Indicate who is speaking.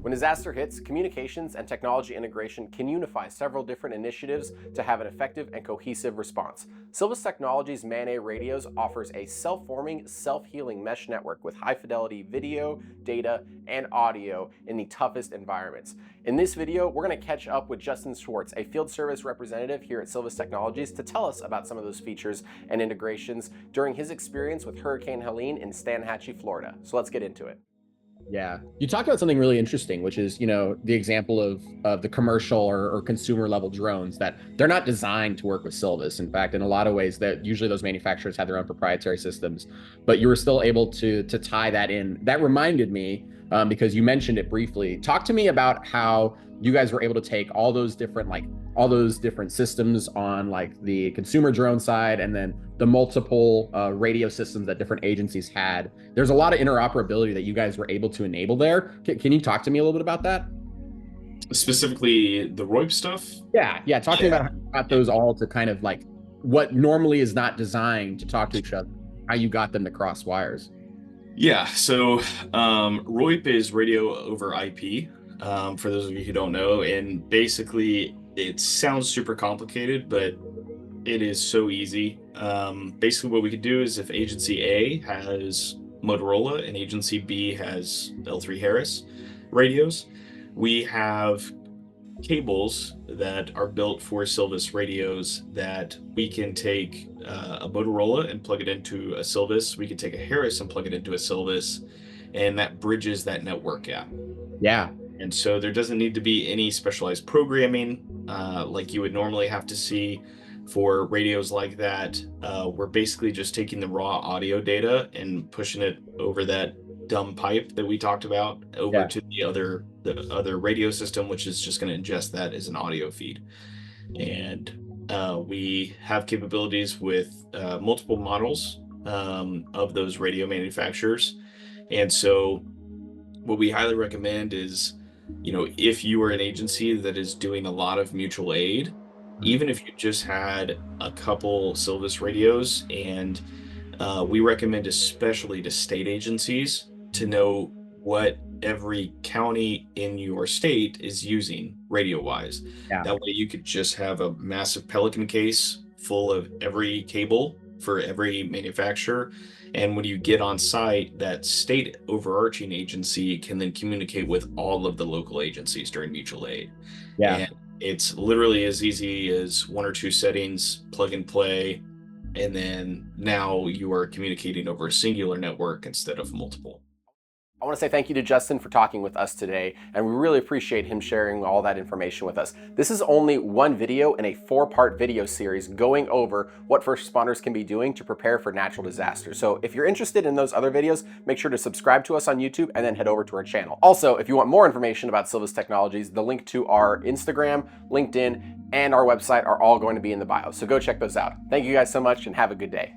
Speaker 1: When disaster hits, communications and technology integration can unify several different initiatives to have an effective and cohesive response. Silvus Technologies MANET radios offers a self-forming, self-healing mesh network with high-fidelity video, data, and audio in the toughest environments. In this video, we're going to catch up with Justin Swartz, a field service representative here at Silvus Technologies, to tell us about some of those features and integrations during his experience with Hurricane Helene in Steinhatchee, Florida. So let's get into it.
Speaker 2: Yeah, you talked about something really interesting, which is, the example of the commercial or consumer level drones that they're not designed to work with Silvus. In fact, in a lot of ways, that usually those manufacturers have their own proprietary systems, but you were still able to tie that in. That reminded me, because you mentioned it briefly. Talk to me about how you guys were able to take all those different systems on the consumer drone side, and then the multiple radio systems that different agencies had. There's a lot of interoperability that you guys were able to enable there. Can you talk to me a little bit about that?
Speaker 3: Specifically the ROIP stuff?
Speaker 2: Yeah. Talking about how you got those all to kind of what normally is not designed to talk to each other, how you got them to cross wires.
Speaker 3: Yeah, so ROIP is radio over IP, for those of you who don't know, and basically it sounds super complicated, but it is so easy. Basically what we could do is if agency A has Motorola and agency B has L3 Harris radios, we have cables that are built for Silvus radios that we can take a Motorola and plug it into a Silvus. We can take a Harris and plug it into a Silvus, and that bridges that network gap.
Speaker 2: Yeah.
Speaker 3: And so there doesn't need to be any specialized programming like you would normally have to see for radios like that. We're basically just taking the raw audio data and pushing it over that dumb pipe that we talked about over to the other radio system, which is just going to ingest that as an audio feed. And we have capabilities with multiple models of those radio manufacturers. And so what we highly recommend is, if you are an agency that is doing a lot of mutual aid, even if you just had a couple Silvus radios, and we recommend especially to state agencies to know what every county in your state is using radio-wise.
Speaker 2: Yeah.
Speaker 3: That way you could just have a massive Pelican case full of every cable for every manufacturer. And when you get on site, that state overarching agency can then communicate with all of the local agencies during mutual aid.
Speaker 2: Yeah.
Speaker 3: And it's literally as easy as one or two settings, plug and play, and then now you are communicating over a singular network instead of multiple.
Speaker 1: I want to say thank you to Justin for talking with us today, and we really appreciate him sharing all that information with us. This is only one video in a 4-part video series going over what first responders can be doing to prepare for natural disasters. So if you're interested in those other videos, make sure to subscribe to us on YouTube and then head over to our channel. Also, if you want more information about Silvus Technologies, the link to our Instagram, LinkedIn, and our website are all going to be in the bio. So go check those out. Thank you guys so much and have a good day.